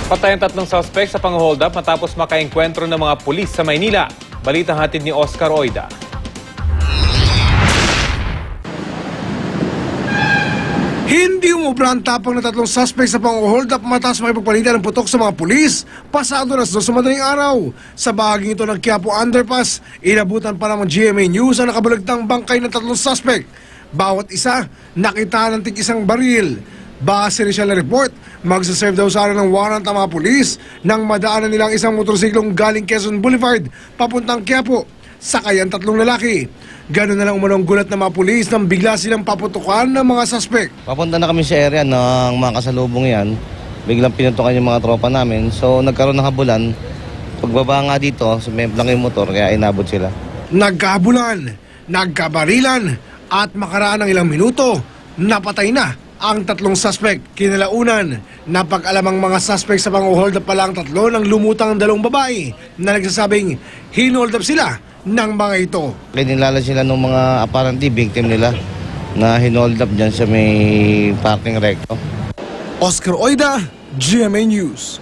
Patay ang tatlong suspect sa pang-hold up matapos makaengkwentro ng mga pulis sa Maynila. Balita hatid ni Oscar Oida. Hindi umubra ang tapang na tatlong suspect sa pang-hold up matapos makipagpalitan ng putok sa mga pulis pasado na sa madaling araw. Sa bahaging ito ng Quiapo Underpass, inabutan pa ng GMA News ang nakabalagtang bangkay ng tatlong suspect. Bawat isa nakita ng tig-isang baril. Base rin siya na report, magsaserve daw sana ng warrant ang mga pulis nang madaanan nilang isang motorsiklong galing Quezon Boulevard papuntang Quiapo. Sakay ang tatlong lalaki. Gano'n na lang umanong gulat ng mga pulis nang bigla silang paputukan ng mga suspect. Papunta na kami sa area ng mga kasalubong yan. Biglang pinutukan yung mga tropa namin. So nagkaroon ng habulan. Pagbaba nga dito, sumemplang lang yung motor kaya inabot sila. Nagkahabulan, nagkabarilan at makaraan ng ilang minuto, napatay na ang tatlong suspect. Kinalaunan, napag-alamang mga suspect sa pang-hold up pala ang tatlo nang lumutang ang dalawang babae na nagsasabing hinold up sila ng mga ito. Kinilala sila ng mga apparently victim nila na hinold up dyan sa may parking recto. Oscar Oida, GMA News.